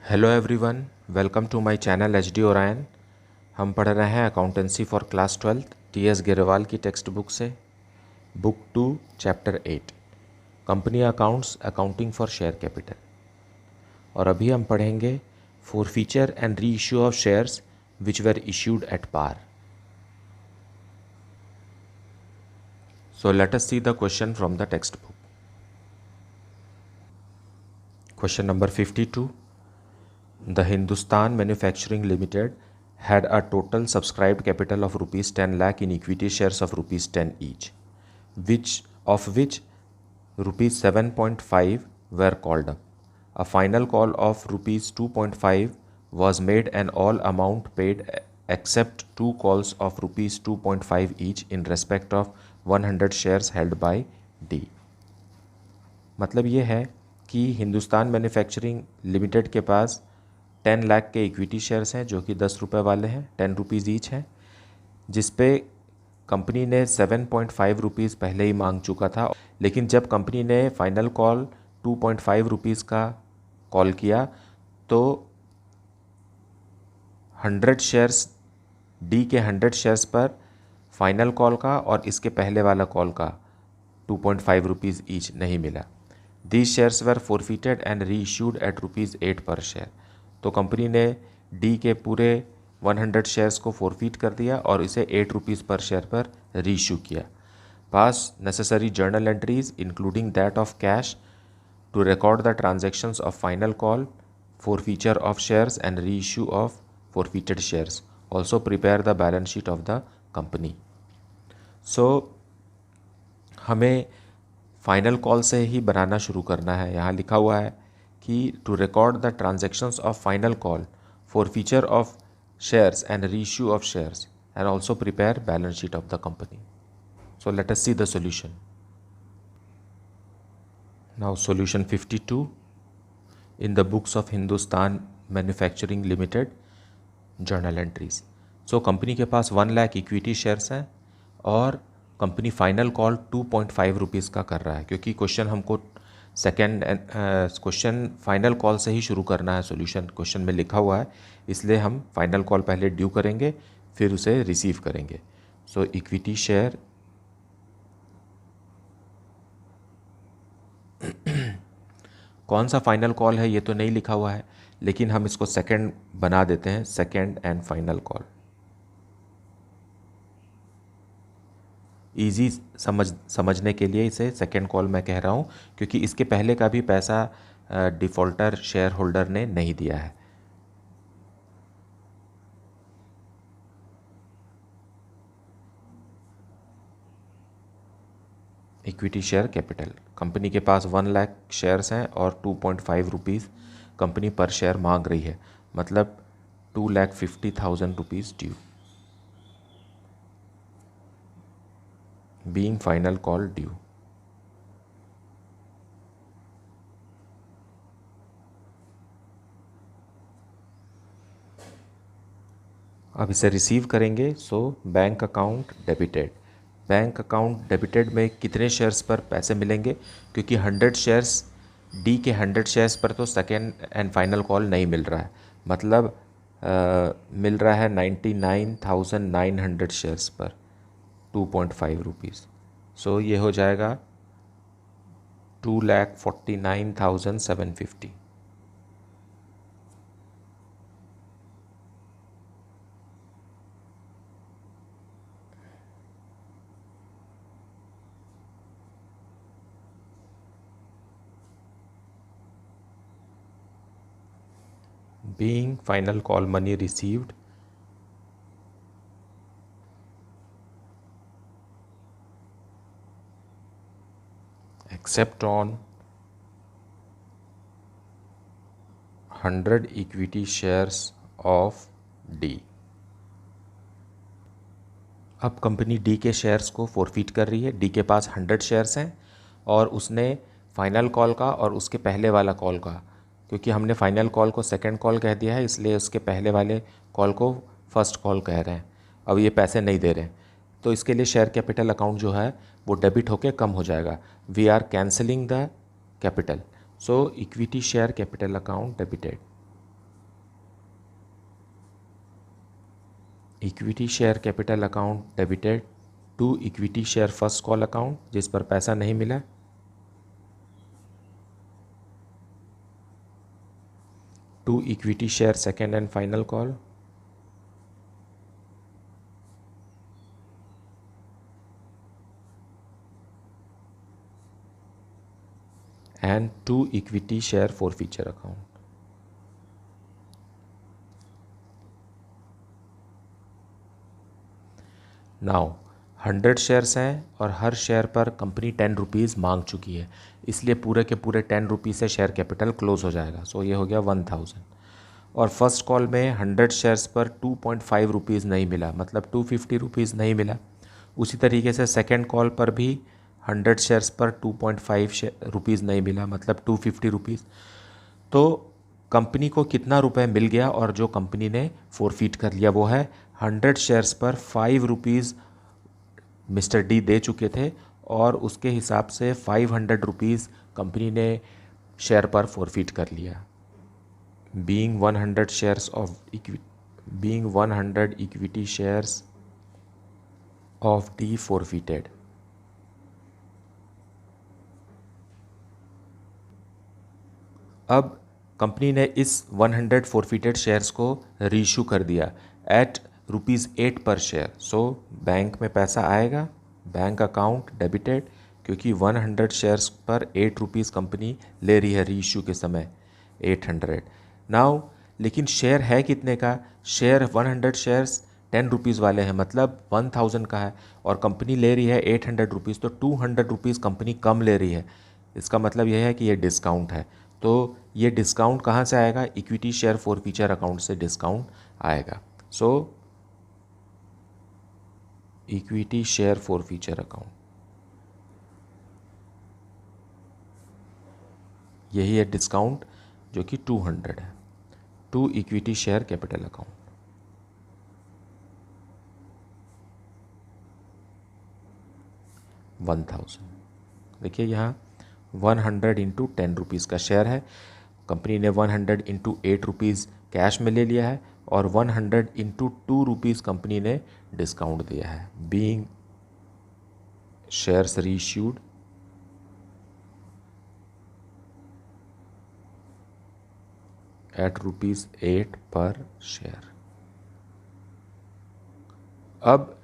Hello everyone, welcome to my channel H D Orion. हम पढ़ रहे हैं accountancy for class 12 T S Grewal की टेक्स्ट बुक से, book 2 chapter 8 company accounts accounting for share capital. और अभी हम पढ़ेंगे forfeiture and reissue of shares which were issued at par. So let us see the question from the text book. Question number 52। The Hindustan Manufacturing Limited had a total subscribed capital of rupees 10 lakh in equity shares of rupees 10 each, which rupees 7.5 were called up. A final call of rupees 2.5 was made and all amount paid except two calls of rupees 2.5 each in respect of 100 shares held by D. मतलब ये है कि Hindustan manufacturing limited के पास 10 लाख के equity shares हैं जो कि 10 रुपये वाले हैं, 10 रुपीज़ ईच हैं, जिस पे कंपनी ने 7.5 रुपीज़ पहले ही मांग चुका था। लेकिन जब कंपनी ने फाइनल कॉल 2.5 रुपीज़ का कॉल किया तो 100 शेयर्स डी के 100 शेयर्स पर फाइनल कॉल का और इसके पहले वाला कॉल का 2.5 रुपीज़ ईच नहीं मिला। These shares were forfeited and re issued at rupees 8 पर शेयर। तो कंपनी ने डी के पूरे 100 शेयर्स को फॉरफिट कर दिया और इसे 8 रुपीज़ पर शेयर पर री इशू किया। Pass necessary journal entries including that of cash to record the transactions of final call, forfeiture of shares and reissue of forfeited shares. Also prepare the balance sheet of the company. So हमें final call से ही बनाना शुरू करना है। यहाँ लिखा हुआ है कि to record the transactions of final call, forfeiture of shares and reissue of shares and also prepare balance sheet of the company. So let us see the solution. Now solution 52 in the books of Hindustan manufacturing limited journal entries. So company के पास 1 lakh equity shares हैं और company final call 2.5 rupees का कर रहा है, क्योंकि question हमको सेकेंड क्वेश्चन फाइनल कॉल से ही शुरू करना है। सॉल्यूशन क्वेश्चन में लिखा हुआ है, इसलिए हम फाइनल कॉल पहले ड्यू करेंगे फिर उसे रिसीव करेंगे। सो इक्विटी शेयर कौन सा फाइनल कॉल है ये तो नहीं लिखा हुआ है, लेकिन हम इसको सेकेंड बना देते हैं, second and final call. Easy समझने के लिए इसे सेकेंड कॉल मैं कह रहा हूँ, क्योंकि इसके पहले का भी पैसा डिफ़ॉल्टर शेयर होल्डर ने नहीं दिया है। इक्विटी शेयर कैपिटल, कंपनी के पास 1 लाख शेयर्स हैं और 2.5 रुपीज़ कंपनी पर शेयर मांग रही है, मतलब 2,50,000 rupees due. being final call due। अब इसे रिसीव करेंगे। So bank account debited. Bank account debited में कितने शेयर्स पर पैसे मिलेंगे, क्योंकि 100 शेयर्स डी के 100 शेयर्स पर तो सेकेंड एंड फाइनल कॉल नहीं मिल रहा है, मतलब मिल रहा है 99,900 शेयर्स पर 2.5 रुपीज़। सो ये हो जाएगा 2,49,750। being final call money received except on 100 equity shares of D। अब कंपनी डी के शेयर्स को फॉरफिट कर रही है। डी के पास 100 शेयर्स हैं और उसने फाइनल कॉल का और उसके पहले वाला कॉल का, क्योंकि हमने फाइनल कॉल को सेकंड कॉल कह दिया है इसलिए उसके पहले वाले कॉल को फर्स्ट कॉल कह रहे हैं। अब ये पैसे नहीं दे रहे हैं तो इसके लिए शेयर कैपिटल अकाउंट जो है वो डेबिट होके कम हो जाएगा। We are cancelling the capital. So equity share capital account debited. Equity share capital account debited to equity share first call account जिस पर पैसा नहीं मिला, to equity share second and final call, and to equity share forfeiture account. Now 100 shares हैं और हर share पर company 10 rupees मांग चुकी है, इसलिए पूरे के पूरे 10 रुपीज़ से शेयर कैपिटल क्लोज हो जाएगा। सो ये हो गया 1000। और फर्स्ट कॉल में 100 शेयर्स पर 2.5 रुपीज़ नहीं मिला, मतलब 250 रुपीज़ नहीं मिला। उसी तरीके से सेकेंड कॉल पर भी 100 शेयर्स पर 2.5 रुपीज़ नहीं मिला, मतलब 250 रुपीज़। तो कंपनी को कितना रुपए मिल गया और जो कंपनी ने फोरफीट कर लिया वो है 100 शेयर्स पर 5 रुपीज़ मिस्टर डी दे चुके थे और उसके हिसाब से 500 रुपीज़ कंपनी ने शेयर पर फोरफीट कर लिया। Being 100 shares of being 100 equity shares of the forfeited. अब कंपनी ने इस 100 फोरफिटेड शेयर्स को रीइशू कर दिया एट ₹8 पर शेयर। सो बैंक में पैसा आएगा, बैंक अकाउंट डेबिटेड, क्योंकि 100 शेयर्स पर 8 रुपीज़ कंपनी ले रही है रीइशू के समय 800। नाउ लेकिन शेयर है कितने का? शेयर 100 शेयर्स 10 रुपीज़ वाले हैं, मतलब 1000 का है और कंपनी ले रही है 800 रुपीज़, तो 200 रुपीज़ कंपनी कम ले रही है। इसका मतलब यह है कि ये डिस्काउंट है। तो ये डिस्काउंट कहाँ से आएगा? इक्विटी शेयर फोरफीचर अकाउंट से डिस्काउंट आएगा। So equity share forfeiture account, यही है डिस्काउंट जो कि 200 है to equity share capital account. देखिए यहाँ 100 इंटू 10 रुपीज़ का शेयर है, कंपनी ने 100 इंटू 8 रुपीज़ कैश में ले लिया है और 100 इंटू 2 रुपीज़ कंपनी ने डिस्काउंट दिया है। बीइंग शेयर्स रीइश्यूड एट ₹8 पर शेयर। अब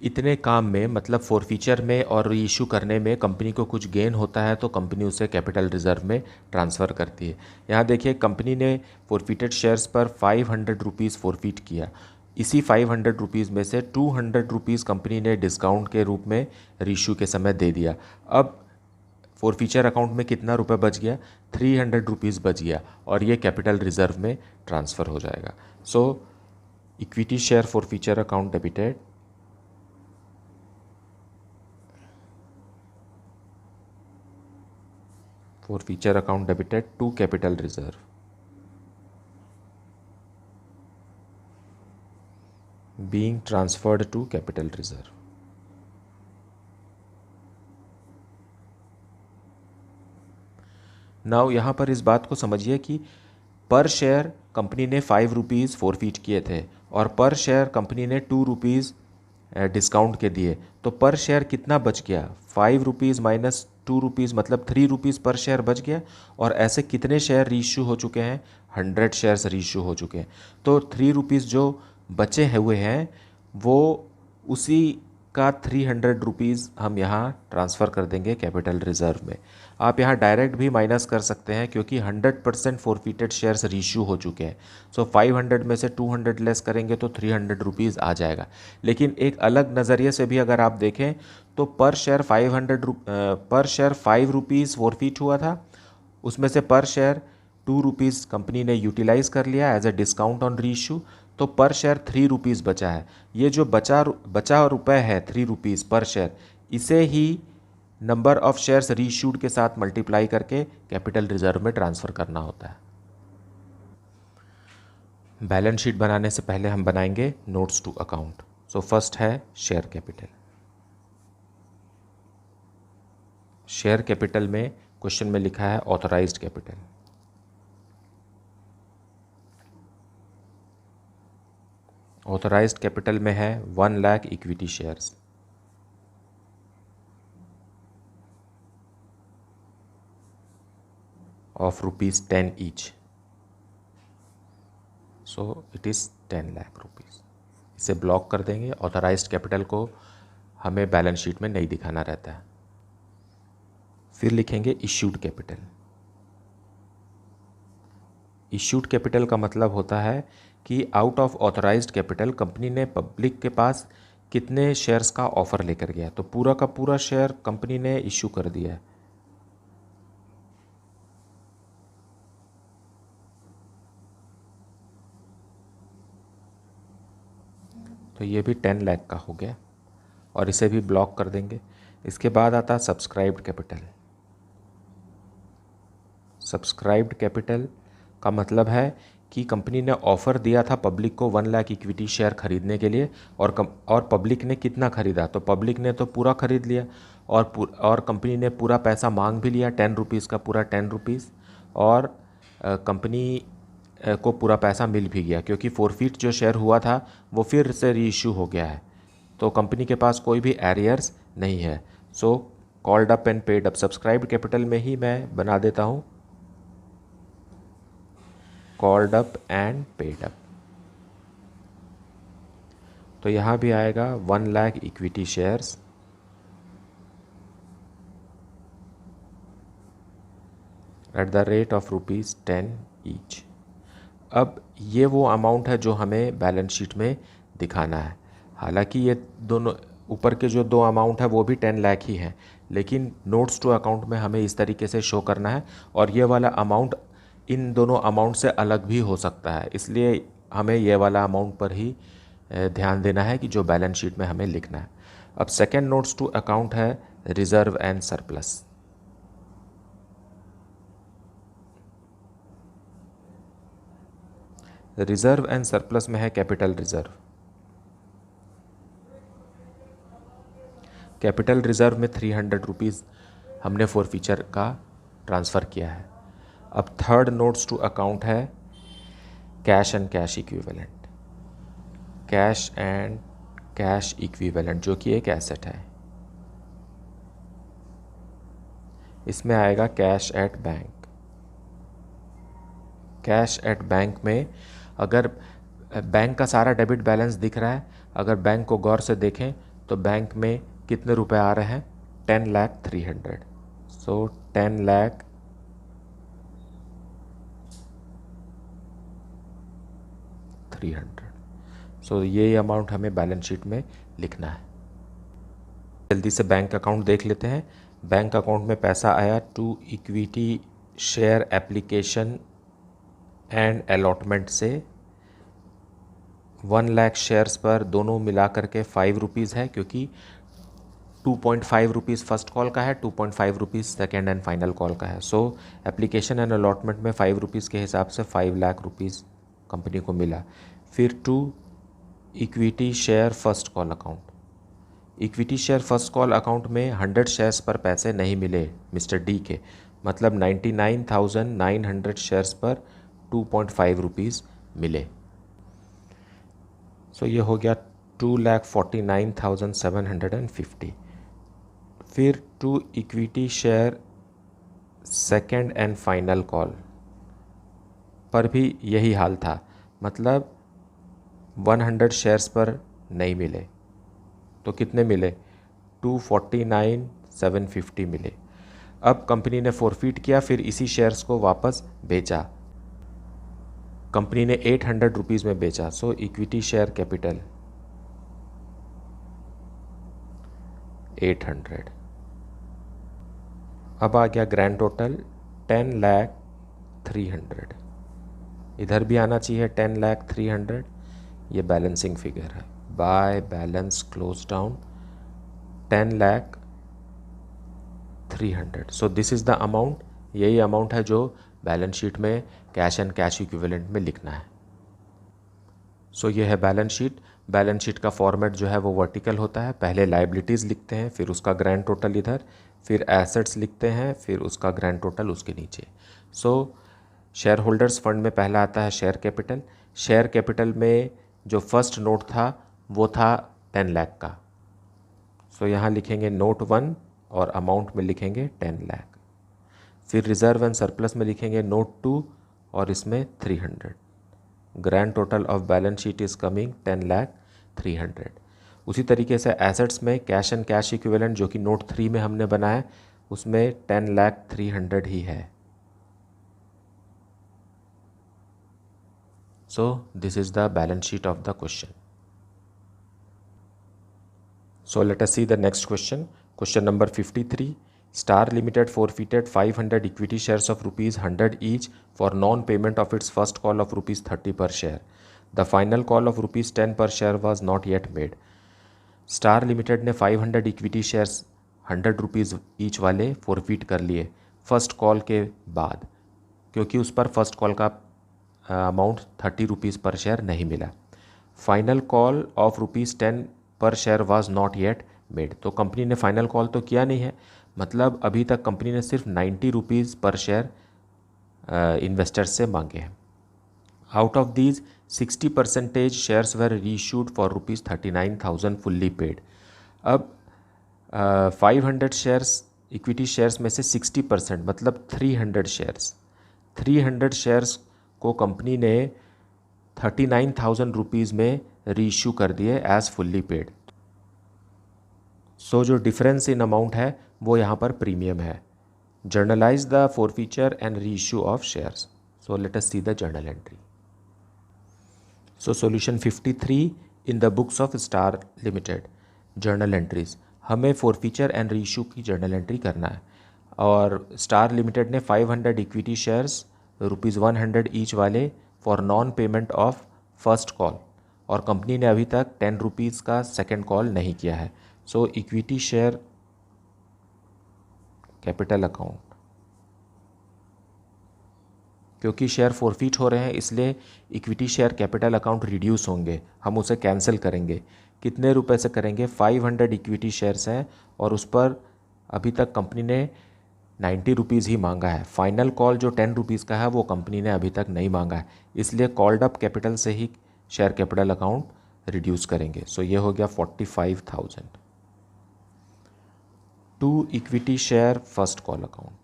इतने काम में, मतलब फोरफीचर में और रीइशू करने में कंपनी को कुछ गेन होता है तो कंपनी उसे कैपिटल रिजर्व में ट्रांसफ़र करती है। यहाँ देखिए कंपनी ने फोरफीटेड शेयर्स पर 500 रुपीज़ फोरफीट किया। इसी 500 रुपीज़ में से 200 रुपीज़ कंपनी ने डिस्काउंट के रूप में रीइशू के समय दे दिया। अब फोरफीचर अकाउंट में कितना रुपये बच गया? 300 रुपीज़ बच गया और ये कैपिटल रिजर्व में ट्रांसफ़र हो जाएगा। So equity share forfeiture account debited forfeiture account debited to capital reserve, being transferred to capital reserve। Now यहाँ पर इस बात को समझिए कि पर शेयर कंपनी ने 5 रुपीज़ फोरफीट किए थे और पर शेयर कंपनी ने 2 रुपीज़ डिस्काउंट के दिए, तो पर शेयर कितना बच गया? 5 रुपीज़ माइनस 2 रुपीज़, मतलब 3 रुपीज़ पर शेयर बच गया। और ऐसे कितने शेयर रीइशू हो चुके हैं? 100 शेयर्स रीइशू हो चुके हैं। तो 3 रुपीज़ जो बचे हुए हैं वो उसी का 300 रुपीज़ हम यहाँ ट्रांसफ़र कर देंगे कैपिटल रिजर्व में। आप यहाँ डायरेक्ट भी माइनस कर सकते हैं क्योंकि 100% फोरफीटेड शेयर्स रीइशू हो चुके हैं। सो 500 में से 200 लेस करेंगे तो 300 रुपीज़ आ जाएगा। लेकिन एक अलग नज़रिए से भी अगर आप देखें तो पर शेयर 5 रुपीज़ फोरफीट हुआ था, उसमें से पर शेयर 2 रुपीज़ कंपनी ने यूटिलाइज़ कर लिया as a discount on reissue, तो पर शेयर 3 रुपीज़ बचा है। ये जो बचा रुपए है 3 रुपीज़ पर शेयर, इसे ही नंबर ऑफ शेयर्स रीइश्यूड के साथ मल्टीप्लाई करके कैपिटल रिजर्व में ट्रांसफ़र करना होता है। बैलेंस शीट बनाने से पहले हम बनाएंगे notes to account. So first है शेयर कैपिटल। शेयर कैपिटल में क्वेश्चन में लिखा है ऑथराइज्ड कैपिटल। ऑथराइज्ड कैपिटल में है 1 lakh equity shares, of ₹10 each, so it is 10 lakh rupees. इसे ब्लॉक कर देंगे। ऑथराइज्ड कैपिटल को हमें बैलेंस शीट में नहीं दिखाना रहता है। फिर लिखेंगे इश्यूड कैपिटल। इश्यूड कैपिटल का मतलब होता है कि out of authorised capital company ने पब्लिक के पास कितने शेयर्स का ऑफर लेकर गया, तो पूरा का पूरा शेयर कंपनी ने इश्यू कर दिया है। तो ये भी 10 लाख का हो गया और इसे भी ब्लॉक कर देंगे। इसके बाद आता है सब्सक्राइब्ड कैपिटल। सब्सक्राइब्ड कैपिटल का मतलब है कि कंपनी ने ऑफ़र दिया था पब्लिक को 1 लाख इक्विटी शेयर खरीदने के लिए, और पब्लिक ने कितना खरीदा, तो पब्लिक ने तो पूरा खरीद लिया, और कंपनी ने पूरा पैसा मांग भी लिया, 10 रुपीज़ का पूरा 10 रुपीज़, और कंपनी को पूरा पैसा मिल भी गया, क्योंकि फोरफीट जो शेयर हुआ था वो फिर से रीइश्यू हो गया है। तो कंपनी के पास कोई भी एरियर्स नहीं है। So called up and paid up, subscribed capital में ही मैं बना देता हूँ called up and paid up. तो यहाँ भी आएगा 1 lakh equity shares, at the rate of ₹10 each. अब ये वो अमाउंट है जो हमें बैलेंस शीट में दिखाना है। हालांकि ये दोनों ऊपर के जो दो अमाउंट है वो भी 10 लाख ही हैं, लेकिन नोट्स टू अकाउंट में हमें इस तरीके से शो करना है, और ये वाला अमाउंट इन दोनों अमाउंट से अलग भी हो सकता है, इसलिए हमें ये वाला अमाउंट पर ही ध्यान देना है कि जो बैलेंस शीट में हमें लिखना है। अब सेकेंड नोट्स टू अकाउंट है reserve and surplus. Reserve and surplus में है कैपिटल रिजर्व। कैपिटल रिजर्व में 300 रुपीज़ हमने फॉरफीचर का ट्रांसफ़र किया है। अब थर्ड नोट्स टू अकाउंट है cash and cash equivalent. Cash and cash equivalent जो कि एक एसेट है, इसमें आएगा cash at bank. Cash at bank में अगर बैंक का सारा डेबिट बैलेंस दिख रहा है, अगर बैंक को गौर से देखें तो बैंक में कितने रुपए आ रहे हैं, 10 लाख 300। सो 10 लाख 300। सो ये अमाउंट हमें बैलेंस शीट में लिखना है। जल्दी से बैंक अकाउंट देख लेते हैं। बैंक अकाउंट में पैसा आया to equity share application and allotment से 1 लाख शेयर्स पर दोनों मिला करके 5 रुपीज़ है, क्योंकि 2.5 रुपीज़ फर्स्ट कॉल का है, 2.5 rupees second and final call का है। सो एप्लीकेशन एंड अलॉटमेंट में 5 रुपीज़ के हिसाब से 5 लाख रुपीज़ कंपनी को मिला। फिर to equity share first call account. Equity share first call account में 100 शेयर्स पर पैसे नहीं मिले मिस्टर डी के, मतलब 99,900 शेयर्स पर 2.5 रुपीज़ मिले। सो ये हो गया 2,49,750। फिर to equity share second and final call पर भी यही हाल था, मतलब 100 शेयर्स पर नहीं मिले, तो कितने मिले, 249,750 मिले। अब कंपनी ने फॉरफीट किया, फिर इसी शेयर्स को वापस बेचा। कंपनी ने 800 रुपीज़ में बेचा। सो इक्विटी शेयर कैपिटल 800। अब आ गया ग्रैंड टोटल 10,03,000। इधर भी आना चाहिए 10,03,000। ये बैलेंसिंग फिगर है, by balance close down 10,03,000। So this is the amount. यही अमाउंट है जो बैलेंस शीट में कैश एंड कैश इक्विवेलेंट में लिखना है। सो ये है बैलेंस शीट। बैलेंस शीट का फॉर्मेट जो है वो वर्टिकल होता है। पहले लायबिलिटीज़ लिखते हैं, फिर उसका ग्रैंड टोटल इधर, फिर एसेट्स लिखते हैं, फिर उसका ग्रैंड टोटल उसके नीचे। सो शेयर होल्डर्स फंड में पहला आता है शेयर कैपिटल। शेयर कैपिटल में जो फर्स्ट नोट था वो था 10 लाख का। सो यहाँ लिखेंगे नोट 1 और अमाउंट में लिखेंगे 10 लाख। फिर रिजर्व एंड सरप्लस में लिखेंगे नोट 2 और इसमें 300। Grand total of balance sheet is coming 10 lakh 300। उसी तरीके से एसेट्स में कैश एंड कैश इक्विवेलेंट जो कि नोट 3 में हमने बनाया उसमें 10 लाख 300 ही है। So this is the balance sheet of the question. So let us see the next question. Question number 53. Star Limited forfeited 500 equity shares of rupees 100 each for non-payment of its first call of rupees 30 per share. The final call of rupees 10 per share was not yet made. Star Limited ने 500 equity shares 100 rupees each वाले forfeit कर लिए first call के बाद, क्योंकि उस पर first call का अमाउंट 30 रुपीज़ पर शेयर नहीं मिला। फाइनल कॉल ऑफ रुपीज़ 10 पर share was not yet made. तो कंपनी ने फाइनल कॉल तो किया नहीं है, मतलब अभी तक कंपनी ने सिर्फ 90 रुपीज़ पर शेयर इन्वेस्टर्स से मांगे हैं। Out of these 60% shares were reissued for rupees 39,000 fully paid. अब 500 शेयर्स इक्विटी शेयर्स में से 60% मतलब 300 शेयर्स को कंपनी ने 39,000 रुपीज़ में रीइश्यू कर दिए एज फुल्ली पेड। सो जो डिफरेंस इन अमाउंट है वो यहाँ पर प्रीमियम है। Generalized the forfeiture and reissue of shares. So let us see the journal entry. So solution 53 in the books of star limited journal entries. हमें forfeiture and reissue की journal entry करना है और स्टार लिमिटेड ने 500 equity shares rupees 100 each वाले for non payment of first call, और company ने अभी तक 10 रुपीज़ का सेकेंड कॉल नहीं किया है। सो इक्विटी शेयर कैपिटल अकाउंट, क्योंकि शेयर फॉरफिट हो रहे हैं इसलिए equity share capital account reduce होंगे, हम उसे कैंसिल करेंगे। कितने रुपए से करेंगे? 500 इक्विटी शेयर्स हैं और उस पर अभी तक कंपनी ने 90 रुपीज़ ही मांगा है। फाइनल कॉल जो 10 रुपीज़ का है वो कंपनी ने अभी तक नहीं मांगा है, इसलिए कॉल्ड अप कैपिटल से ही शेयर कैपिटल अकाउंट रिड्यूस करेंगे। सो ये हो गया 45,000 to equity share first call account.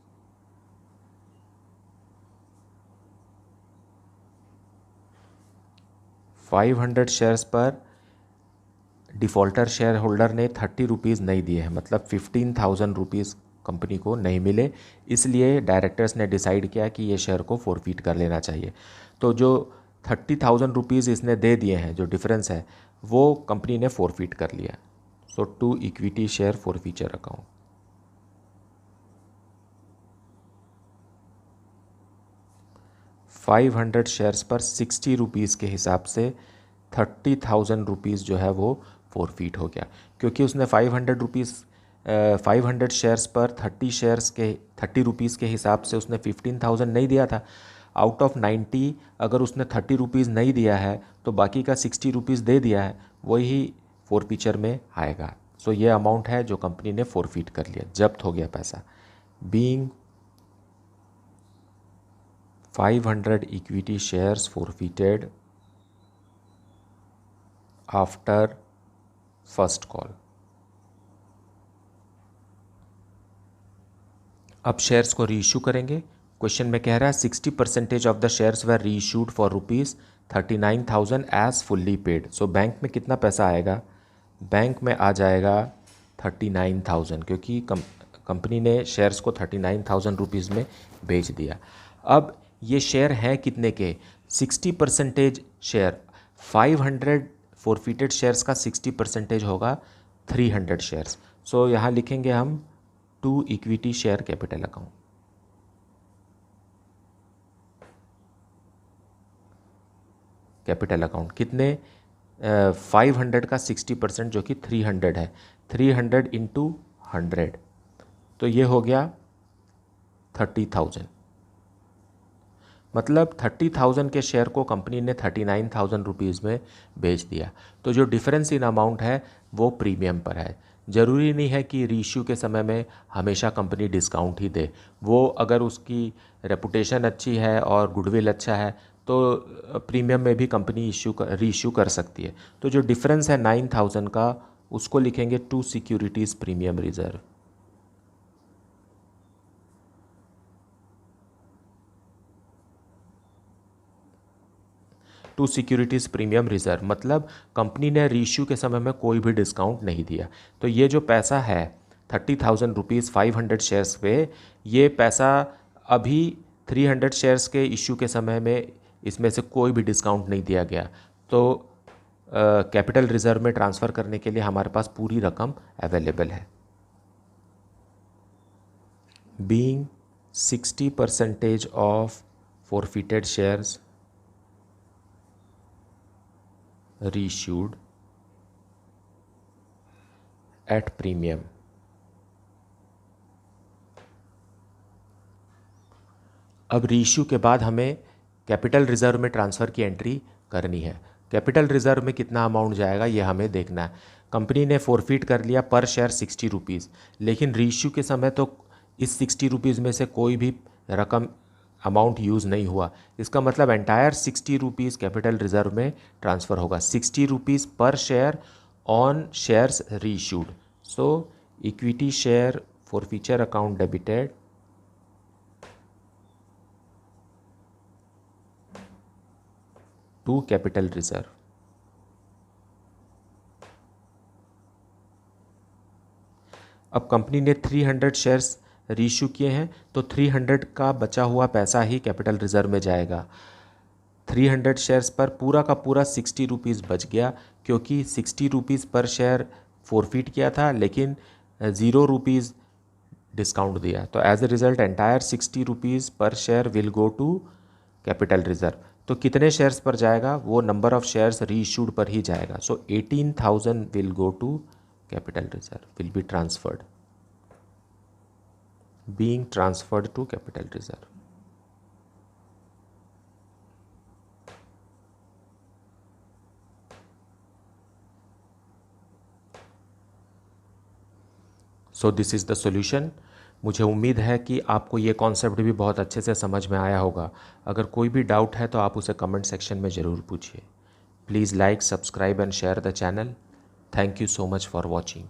$500 shares पर डिफ़ॉल्टर शेयर होल्डर ने 30 रुपीज़ नहीं दिए हैं, मतलब 15,000 रुपीज़ कंपनी को नहीं मिले, इसलिए डायरेक्टर्स ने डिसाइड किया कि ये शेयर को फॉरफिट कर लेना चाहिए। तो जो 30,000 रुपीज़ इसने दे दिए हैं, जो डिफरेंस है वो कंपनी ने फॉरफिट कर लिया। So to equity share forfeiture account. $500 shares पर 60 रुपीज़ के हिसाब से 30,000 रुपीज़ जो है वो फॉरफिट हो गया, क्योंकि उसने 500 शेयर्स पर 30 रुपीज़ के हिसाब से उसने 15,000 नहीं दिया था। आउट ऑफ 90 अगर उसने 30 रुपीज़ नहीं दिया है तो बाकी का 60 रुपीज़ दे दिया है, वही फॉरफीचर में आएगा। सो ये अमाउंट है जो कंपनी ने फॉरफिट कर लिया, जब्त हो गया पैसा। Being 500 equity shares forfeited after first call. अब शेयर्स को रीइश्यू करेंगे। क्वेश्चन में कह रहा है 60% of the shares were reissued for rupees 39,000 as fully paid. So bank में कितना पैसा आएगा? बैंक में आ जाएगा 39,000, क्योंकि कंपनी ने शेयर्स को 39,000 रुपीज़ में बेच दिया। अब ये शेयर हैं कितने के? 60% शेयर, 500 फॉरफिटेड शेयर्स का 60% होगा 300 शेयर्स। सो यहाँ लिखेंगे हम to equity share capital account. Capital account कितने? 500 का 60% जो कि 300 है, 300 इंटू 100, तो ये हो गया 30,000। मतलब 30,000 के शेयर को कंपनी ने 39,000 रुपीज़ में बेच दिया। तो जो डिफरेंस इन अमाउंट है वो प्रीमियम पर है। ज़रूरी नहीं है कि रीइश्यू के समय में हमेशा कंपनी डिस्काउंट ही दे। वो अगर उसकी रेपुटेशन अच्छी है और गुडविल अच्छा है तो प्रीमियम में भी कंपनी रीइश्यू कर सकती है। तो जो डिफरेंस है 9,000 का, उसको लिखेंगे to securities premium reserve. To securities premium reserve मतलब कंपनी ने रीइश्यू के समय में कोई भी डिस्काउंट नहीं दिया। तो ये जो पैसा है 30,000 रुपीज़ 500 शेयर्स पे, ये पैसा अभी 300 शेयर्स के इश्यू के समय में इसमें से कोई भी डिस्काउंट नहीं दिया गया। तो कैपिटल रिजर्व में ट्रांसफ़र करने के लिए हमारे पास पूरी रकम अवेलेबल है। Being 60% of forfeited shares reissued at premium, अब रीइश्यू के बाद हमें कैपिटल रिजर्व में ट्रांसफ़र की एंट्री करनी है। कैपिटल रिजर्व में कितना अमाउंट जाएगा ये हमें देखना है। कंपनी ने फोरफिट कर लिया पर शेयर 60 रुपीज़, लेकिन रीइश्यू के समय तो इस 60 रुपीज़ में से कोई भी रकम अमाउंट यूज़ नहीं हुआ। इसका मतलब एंटायर 60 रुपीज़ कैपिटल रिजर्व में ट्रांसफ़र होगा। 60 rupees per share on shares reissued. So equity share forfeiture account debited to capital reserve. अब कंपनी ने 300 शेयर्स रीइश्यू किए हैं, तो 300 का बचा हुआ पैसा ही कैपिटल रिजर्व में जाएगा। 300 शेयर्स पर पूरा का पूरा 60 रुपीज़ बच गया, क्योंकि 60 रुपीज़ पर शेयर फोरफिट किया था, लेकिन 0 रुपीज़ डिस्काउंट दिया। तो as a result entire 60 rupees per share will go to capital reserve. तो कितने शेयर्स पर जाएगा, वो नंबर ऑफ शेयर्स रीइश्यूड पर ही जाएगा। So 18,000 will go to capital reserve, will be transferred, being transferred to capital reserve. So this is the solution. मुझे उम्मीद है कि आपको ये कॉन्सेप्ट भी बहुत अच्छे से समझ में आया होगा। अगर कोई भी डाउट है तो आप उसे कमेंट सेक्शन में ज़रूर पूछिए। Please like, subscribe and share the channel. Thank you so much for watching.